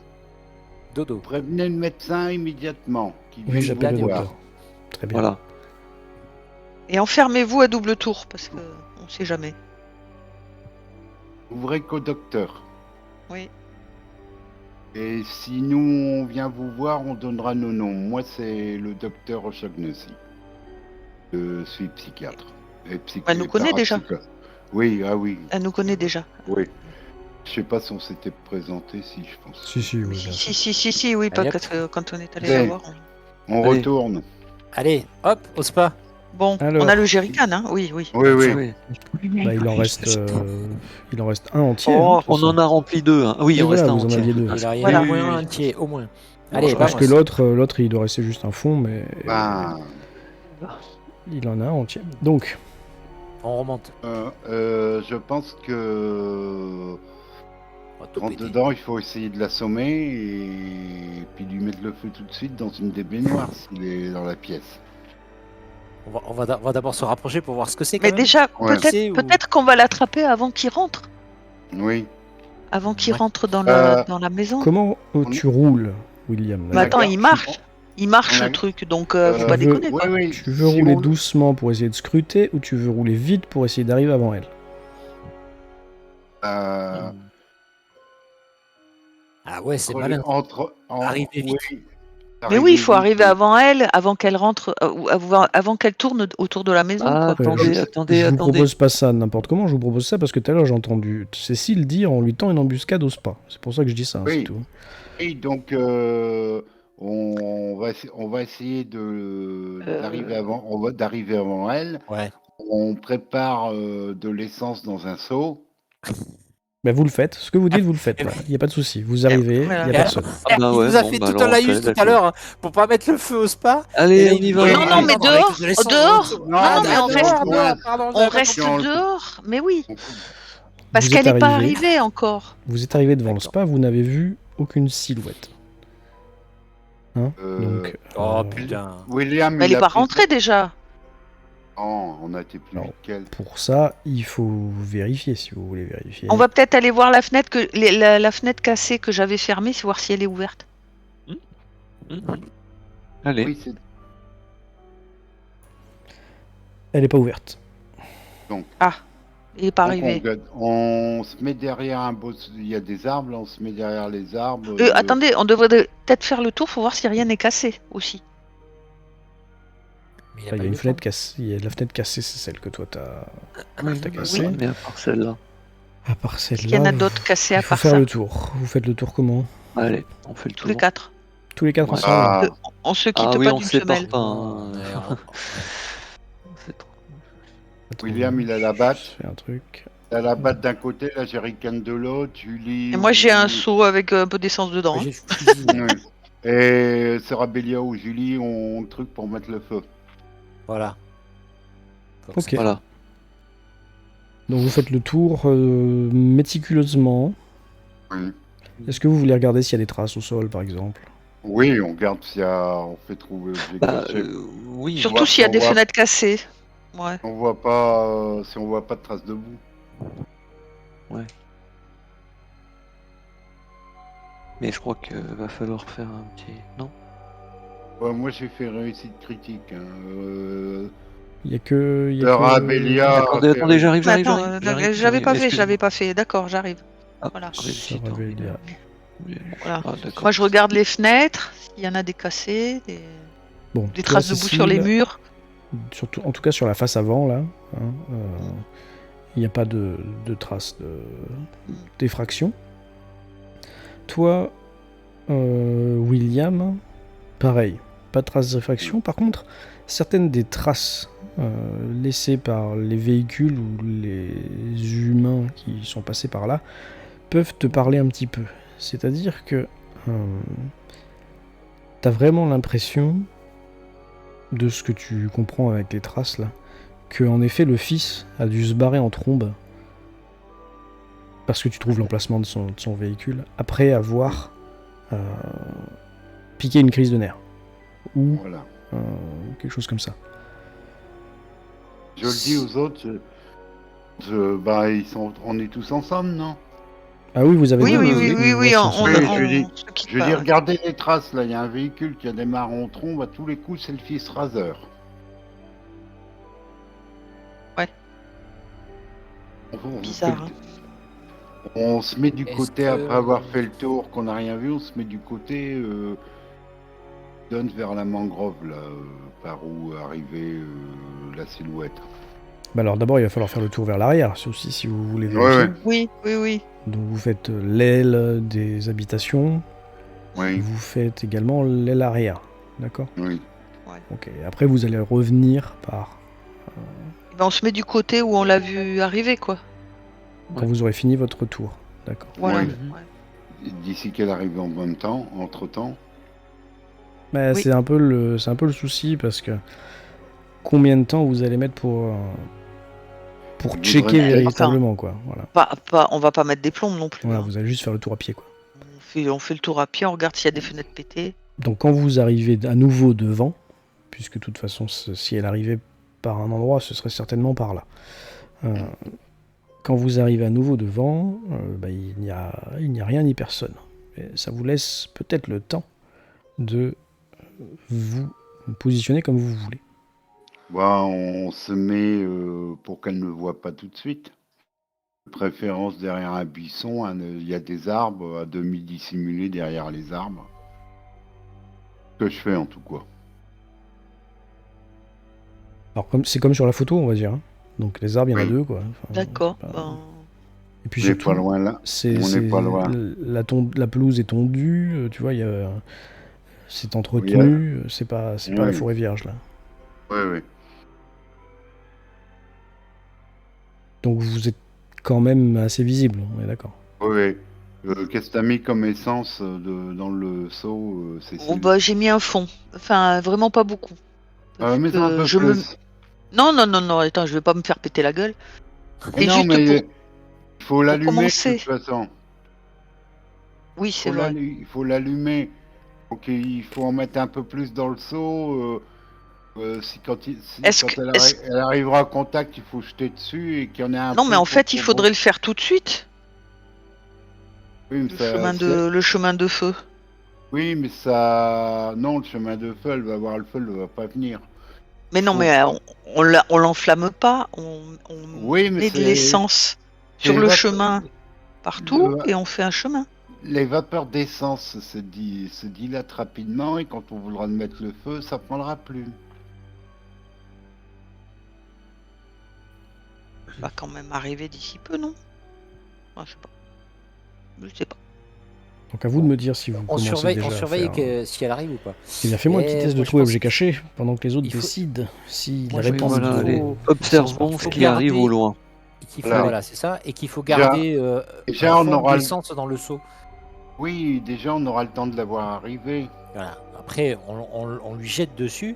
Dodo. prévenez le médecin immédiatement. Qui Oui, vient j'appelle le vous voir. docteur. Très bien. Voilà. Et enfermez-vous à double tour parce que on sait jamais. Ouvrez qu'au docteur. Oui. Et si nous on vient vous voir, on donnera nos noms. Moi, c'est le docteur O'Shaughnessy. Je suis psychiatre. Et Elle nous connaît déjà. Oui, ah oui, Elle nous connaît déjà. oui. Je sais pas si on s'était présenté, si je pense. Si, oui, bien sûr. Si, oui, Allez, parce que quand on est allé Allez. la voir. On Allez. retourne. Allez, hop, au spa. Bon, Alors. on a le jerrycan, hein. Oui. Oui, Oui. Bah, il en reste un entier. Oh, hein, de toute On façon. en a rempli deux. Hein. Oui, Et il en voilà, reste un vous en entier. aviez deux. Il a rien, Voilà. au moins un entier, au moins. Allez, Parce vamos. que l'autre, il doit rester juste un fond, mais Ben, il en a un entier. Donc, On remonte. je pense que On va tout rentre péter. dedans, il faut essayer de l'assommer et puis lui mettre le feu tout de suite dans une des baignoires s'il est dans la pièce. On va d'abord se rapprocher pour voir ce que c'est. Mais quand même. déjà, Ouais. C'est où peut-être qu'on va l'attraper avant qu'il rentre. Oui. Avant qu'il Ouais. rentre dans la maison. comment tu roules, William Mais attends, D'accord. il marche. Il marche On a- le truc, donc faut pas tu veux- déconner quoi. Oui, Tu veux si rouler on- doucement pour essayer de scruter ou tu veux rouler vite pour essayer d'arriver avant elle? euh, Ah ouais, c'est entre- malin. Arriver vite. Mais oui, il faut vite, arriver avant elle, avant qu'elle rentre, ou avant qu'elle tourne autour de la maison. Ah, quoi. attendez. Je vous propose pas ça n'importe comment, je vous propose ça parce que tout à l'heure j'ai entendu Cécile dire on lui tend une embuscade au spa. C'est pour ça que je dis ça, hein, Oui. c'est tout. Et donc, on va essayer d'arriver avant elle. Ouais. On prépare de l'essence dans un seau. Bah, vous le faites, ce que vous dites, vous le faites. Il n'y a pas de souci. Vous arrivez, il Voilà. n'y a personne. Ah bah Il ouais, nous a bon, fait bah tout alors, un laïus ok, tout à d'accord. l'heure hein, pour pas mettre le feu au spa. Allez, Et là, on y va. Oui, Non, non, mais dehors, on reste on- dehors, mais oui, parce Vous qu'elle êtes n'est pas arrivé. arrivée encore. Vous êtes arrivé devant le D'accord. spa, vous n'avez vu aucune silhouette. Hein Donc, Oh putain. William, Mais elle il n'est a pas pris- rentrée déjà. Oh, on a été plus Non. vite qu'elle. pour ça, il faut vérifier si vous voulez vérifier. On va peut-être aller voir la fenêtre la fenêtre cassée que j'avais fermée, voir si elle est ouverte. Allez. Oui, c'est Elle n'est pas ouverte. Il n'est pas donc, arrivé. on se met derrière un beau. Il y a des arbres, là, on se met derrière les arbres. Attendez, on devrait peut-être faire le tour pour voir si rien n'est cassé aussi. Mais Il y a une fenêtre cassée. Il y a la fenêtre cassée, c'est celle que toi t'as Oui, cassé. mais à part celle-là. À part Est-ce qu'il y celle-là, en a d'autres cassés il à faut part faire ça? le tour. Vous faites le tour comment? Allez, on fait le Tous les tour. 4. Tous les 4 Ouais. ensemble? Ah, On se quitte Ah oui, pas on d'une se sépare semelle. pas. Non, hein. mais ouais. C'est trop- Attends, William, il a la batte. je fais un truc. Il a la batte d'un côté, la jerrycan de l'autre, Julie. Et moi, j'ai un ou- seau avec un peu d'essence dedans. Ouais, hein. j'ai le fusil. Oui. Et Serabellia ou Julie ont le truc pour mettre le feu. Voilà. Faut que Ok. ça- Voilà. Donc vous faites le tour méticuleusement. Oui. Est-ce que vous voulez regarder s'il y a des traces au sol, par exemple? Oui, on garde s'il y a. On fait trouver objet Bah, caché. oui. Surtout voir s'il y a si on des voit- fenêtres cassées. Ouais. On voit pas. Si on voit pas de traces de boue. Mais je crois qu'il va falloir faire un petit. Non? Ouais, moi j'ai fait réussite critique. Hein. Il y a que... il y a Serabellia. Attendez, j'arrive. Mais attends, j'avais pas fait, j'avais pas fait. D'accord, j'arrive. Ah, Voilà. j'avais le petit temps, Serabellia. Voilà. Ah, d'accord. Moi, je regarde les fenêtres, s'il y en a des cassées, Bon, des toi, traces de boue sur les Cécile, murs. surtout, en tout cas sur la face avant, là, hein, il n'y a pas de traces d'effraction. Toi, William, pareil, pas de traces d'effraction. Par contre, certaines des traces laissées par les véhicules ou les humains qui sont passés par là peuvent te parler un petit peu. C'est-à-dire que t'as vraiment l'impression, de ce que tu comprends avec les traces là, que en effet le fils a dû se barrer en trombe parce que tu trouves l'emplacement de son véhicule après avoir piqué une crise de nerfs ou Voilà. quelque chose comme ça. Je le dis aux autres. Bah, on est tous ensemble, non? Ah oui, vous avez Oui, deux, oui, vous oui, êtes oui, une oui, voix on, sur on, son- Oui, on- je dis- on se quitte Je pas, dis, ouais. regardez les traces là. Il y a un véhicule qui a démarré en trombe. À tous les coups, c'est le fils Razer. Ouais. On Bizarre, fait on se met du Est-ce côté, que- après avoir fait le tour, qu'on n'a rien vu, on se met du côté, donne vers la mangrove, là, par où arrivait la silhouette. Bah alors d'abord il va falloir faire le tour vers l'arrière, aussi si vous voulez Ouais, vérifier. ouais. Oui, oui, oui. Donc vous faites l'aile des habitations, Oui, vous faites également l'aile arrière, d'accord? oui. Ok, et après vous allez revenir par... Ben, on se met du côté où on l'a vu arriver, quoi. quand vous aurez fini votre tour, d'accord? Voilà. Ouais. Ouais. D'ici qu'elle arrive en même temps, entre-temps. Mais Oui. c'est un peu le souci parce que combien de temps vous allez mettre pour Vous checker voudrez- véritablement quoi. Voilà. On va pas mettre des plombes non plus. Voilà, hein. vous allez juste faire le tour à pied quoi. On fait le tour à pied, on regarde s'il y a des fenêtres pétées. Donc quand vous arrivez à nouveau devant, puisque de toute façon si elle arrivait par un endroit, ce serait certainement par là. Quand vous arrivez à nouveau devant, bah, il n'y a rien ni personne. Et ça vous laisse peut-être le temps de vous positionner comme vous voulez. Bah, on se met pour qu'elle ne voit pas tout de suite. De préférence derrière un buisson, il y a des arbres à demi dissimulés derrière les arbres. Ce que je fais en tout cas. Alors c'est comme sur la photo on va dire. Hein. Donc les arbres il y en a Oui. deux quoi. Enfin, D'accord. c'est pas- Ben, Et puis On n'est surtout, pas loin là. c'est, On n'est pas loin. la pelouse est tondue, tu vois, c'est entretenu, c'est pas la Oui. forêt vierge là. Oui, oui. Donc vous êtes quand même assez visible, on est d'accord. Oui. Qu'est-ce que t'as mis comme essence dans le seau, Cécile? oh, bah, j'ai mis un fond. Enfin, vraiment pas beaucoup. Parce Mais que un peu je plus. Non, attends, je vais pas me faire péter la gueule. Mais Et non, juste mais pour... il faut l'allumer de commencer. toute façon. Oui, c'est vrai. Il faut l'allumer. Donc il faut en mettre un peu plus dans le seau. Quand elle arrivera en contact, il faut jeter dessus et qu'il y en ait un Non, peu mais en pour- fait, il pour- faudrait le faire tout de suite. Oui, mais Le chemin de feu. Oui, mais ça... Non, le chemin de feu, elle va voir le feu, elle va pas venir. Mais non, Faut- mais on l'enflamme pas. On Oui, mais met de c'est- l'essence sur c'est le vap- chemin partout Le- et on fait un chemin. Les vapeurs d'essence se dilatent rapidement et quand on voudra mettre le feu, ça prendra plus. Va quand même arriver d'ici peu, non? Ah, je sais pas. Je sais pas. Donc à vous de me dire si vous On commencez surveille, déjà on à surveille faire... si elle arrive ou pas. Eh bien, fais-moi un petit Et test de moi, je trouver pense objet qu'il caché pendant que les autres il faut- décident s'ils moi, je répondent pense Voilà, qu'il allez. faut- Observons parfait. ce qui arrive au loin. qu'il faut, Voilà. voilà, c'est ça, et qu'il faut Déjà- garder déjà, un on fond aura le- d'essence dans le seau. Oui, déjà, on aura le temps de la voir arriver. Voilà. Après, on lui jette dessus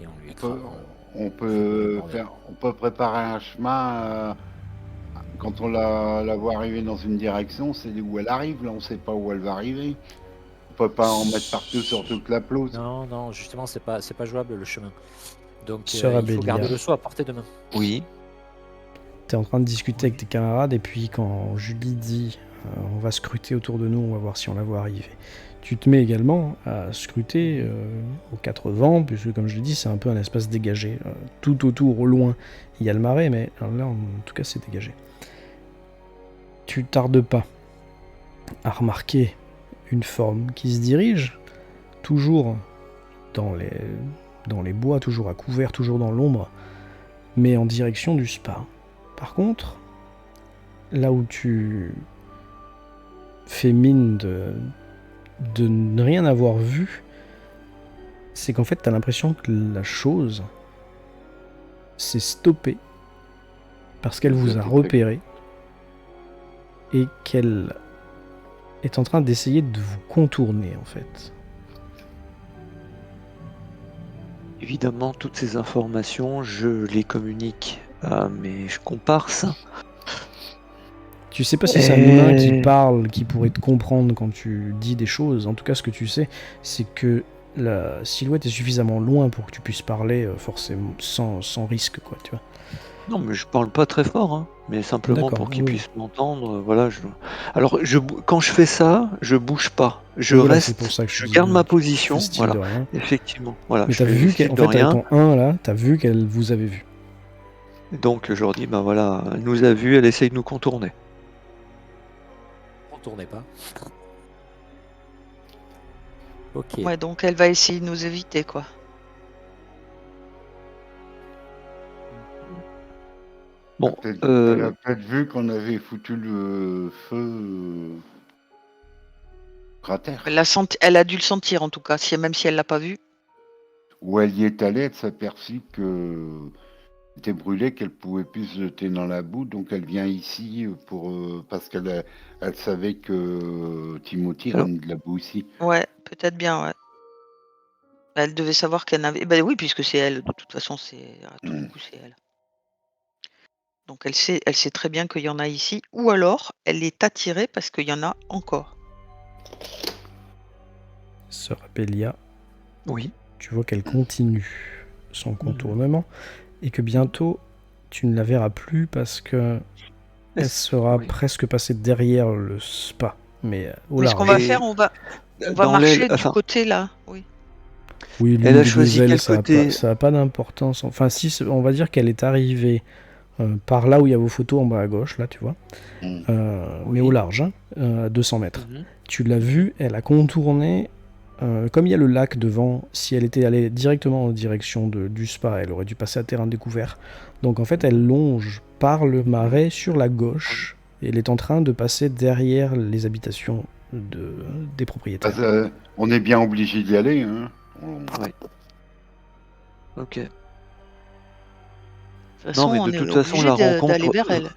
et on lui écrase. On peut préparer un chemin. Quand on la voit arriver dans une direction, c'est où elle arrive. Là, on sait pas où elle va arriver. On peut pas en mettre partout sur toute la pelouse. Non, justement, c'est pas jouable le chemin. Donc, Sœur il faut Abélia. garder le seau à portée de main. Oui. T'es en train de discuter avec tes camarades et puis quand Julie dit on va scruter autour de nous, on va voir si on la voit arriver. Tu te mets également à scruter aux quatre vents, puisque comme je l'ai dit, c'est un peu un espace dégagé. Tout autour, au loin, il y a le marais, mais là, en tout cas, c'est dégagé. Tu tardes pas à remarquer une forme qui se dirige, toujours dans les bois, toujours à couvert, toujours dans l'ombre, mais en direction du spa. Par contre, là où tu fais mine de ne rien avoir vu, c'est qu'en fait, tu as l'impression que la chose s'est stoppée parce qu'elle vous a repéré et qu'elle est en train d'essayer de vous contourner, en fait. Évidemment, toutes ces informations, je les communique à mes comparses. Tu sais pas si c'est un humain qui parle, qui pourrait te comprendre quand tu dis des choses. En tout cas, ce que tu sais, c'est que la silhouette est suffisamment loin pour que tu puisses parler forcément sans risque, quoi, tu vois. Non, mais je parle pas très fort, hein, mais simplement D'accord, pour qu'ils oui. puissent m'entendre. Voilà. Alors, quand je fais ça, je bouge pas. Je Voilà, reste. c'est pour ça que je dis, garde ma tu position. fais style Voilà. de rien. Effectivement. Voilà. Mais je t'as fais vu style qu'en de fait, avec rien. ton 1 là, t'as vu qu'elle vous avait vu. Donc, je leur dis, ben voilà, elle nous a vus, elle essaye de nous contourner. Retournez pas. Ok. Ouais, donc elle va essayer de nous éviter, quoi. Bon, Elle a peut-être vu qu'on avait foutu le feu cratère. Elle a dû le sentir, en tout cas, même si elle l'a pas vu. Où elle y est allée, elle s'aperçut que était brûlée, qu'elle pouvait plus se jeter dans la boue, donc elle vient ici parce qu'elle savait que Timothy ramène de la boue ici. Ouais, peut-être bien, ouais. Elle devait savoir qu'elle n'avait... Ben oui, puisque c'est elle, de toute façon, à tout coup, c'est elle. Donc elle sait très bien qu'il y en a ici, ou alors elle est attirée parce qu'il y en a encore. Sœur Abélia, oui. tu vois qu'elle continue son contournement et que bientôt tu ne la verras plus parce que elle sera presque passée derrière le spa, mais au Mais large. ce qu'on va faire, on va marcher du côté là. Oui. Oui, elle a choisi quel côté. Ça n'a pas d'importance. Enfin, si, on va dire qu'elle est arrivée par là où il y a vos photos en bas à gauche, là, tu vois. Mais au large, à 200 mètres. Tu l'as vue, elle a contourné. Comme il y a le lac devant, si elle était allée directement en direction du spa, elle aurait dû passer à terrain découvert. Donc en fait, elle longe par le marais sur la gauche et elle est en train de passer derrière les habitations des propriétaires. On est bien obligé d'y aller. Hein. Ouais. Ok. De toute façon, non, mais de toute façon, la rencontre. D'aller vers elle.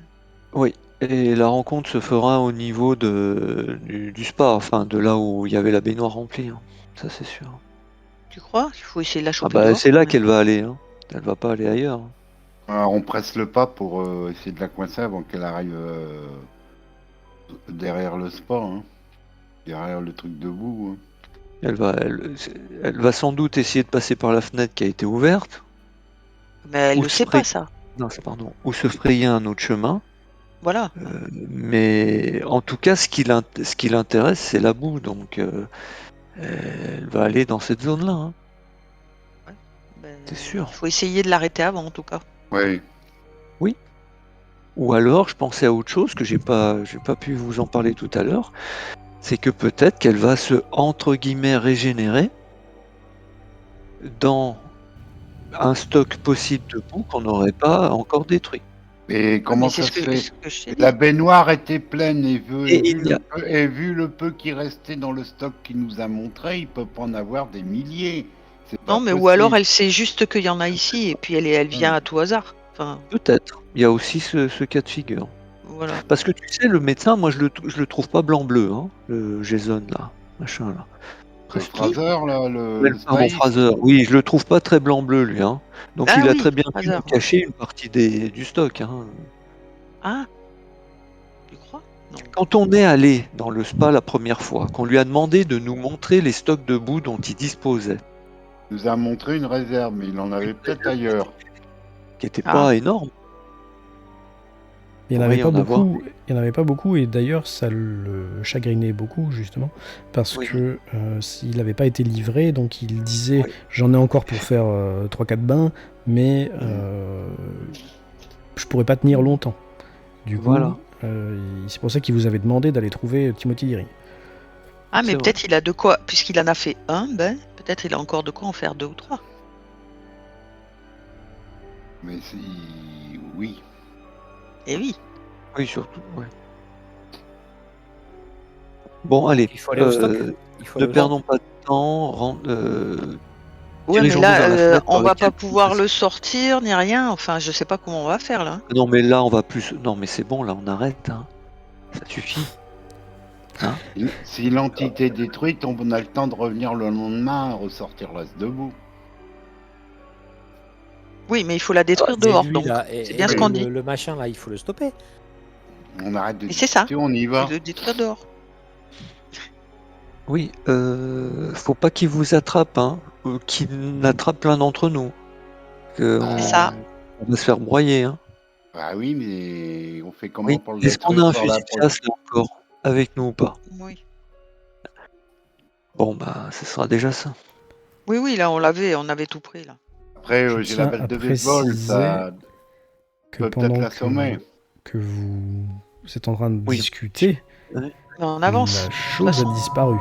Oui. Et la rencontre se fera au niveau du spa, enfin de là où il y avait la baignoire remplie, hein. Ça c'est sûr. Tu crois? Il faut essayer de la Ah choper bah dehors, c'est quand là même. qu'elle va aller, hein. Elle va pas aller ailleurs. On presse le pas pour essayer de la coincer avant qu'elle arrive derrière le spa, hein. Derrière le truc debout. Hein. Elle va sans doute essayer de passer par la fenêtre qui a été ouverte. Mais elle ne sait pas ça. Non, ou se frayer un autre chemin. Voilà. Mais en tout cas, ce qui l'intéresse, c'est la boue. Donc, elle va aller dans cette zone-là. Hein. Ouais. C'est sûr. Il faut essayer de l'arrêter avant, en tout cas. Oui. Oui. Ou alors, je pensais à autre chose que j'ai pas pu vous en parler tout à l'heure. C'est que peut-être qu'elle va se, entre guillemets, régénérer dans un stock possible de boue qu'on n'aurait pas encore détruit. Et comment mais c'est ça ce se que, fait? ce que je t'ai dit. La baignoire était pleine Et il y a- et vu le peu qui restait dans le stock qu'il nous a montré, il peut pas en avoir des milliers. C'est pas Non, mais ou possible. alors elle sait juste qu'il y en a ici et puis elle vient à tout hasard. Enfin, Peut-être. Il y a aussi ce cas de figure. voilà. Parce que tu sais, le médecin, moi, je le trouve pas blanc-bleu, hein, le Jason, là, machin, là. Le Fraser, là, Ouais, le pardon, Spice. Fraser. Oui, je le trouve pas très blanc-bleu, lui, hein. Donc Ah il a oui, très bien pu Fraser, nous ouais. cacher une partie du stock, hein. Ah, tu crois? Non. Quand on est allé dans le spa la première fois, qu'on lui a demandé de nous montrer les stocks de boue dont il disposait, Il nous a montré une réserve, mais il en avait peut-être ailleurs. qui était Ah. pas énorme, Il n'y en pourrait avait y pas en avoir. beaucoup, il y en avait pas beaucoup, et d'ailleurs ça le chagrinait beaucoup justement, parce Oui. que s'il n'avait pas été livré, donc il disait Oui. j'en ai encore pour faire 3-4 bains, mais je pourrais pas tenir longtemps. Du coup, Voilà. c'est pour ça qu'il vous avait demandé d'aller trouver Timothy Leary. Ah, mais C'est peut-être il a de quoi, puisqu'il en a fait un, peut-être il a encore de quoi en faire 2 ou 3. Mais oui. Eh oui. Oui, surtout, ouais. Bon, allez, Il faut aller au stock. Il faut ne aller au stock. perdons pas de temps, Ouais, mais dirigeons-nous vers la là, fenêtre on par va laquelle pas pouvoir passer. le sortir ni rien. Enfin, je sais pas comment on va faire là. Non, mais là, on va plus. Non, mais c'est bon, là, on arrête, hein. Ça suffit. Si l'entité est détruite, on a le temps de revenir le lendemain, ressortir l'as debout. Oui, mais il faut la détruire Mais dehors, lui, donc là, c'est bien ce qu'on dit. le machin là, il faut le stopper. On arrête de Et c'est ça. discuter, on y C'est va. le détruire dehors. Oui, faut pas qu'il vous attrape, hein, qu'il n'attrape l'un d'entre nous. C'est ça. On va se faire broyer, hein. Ah oui, mais on fait comment Oui. pour le Est-ce qu'on a détruire un par fusil la de chasse là encore avec nous ou pas? Oui. Bon, bah, ce sera déjà ça. Oui, là, on avait tout pris là. Après, Je j'ai la tiens balle à de baseball, préciser ça que peut peut-être pendant l'assommer. que vous êtes en train de Oui. discuter, Mais on avance. la chose a disparu.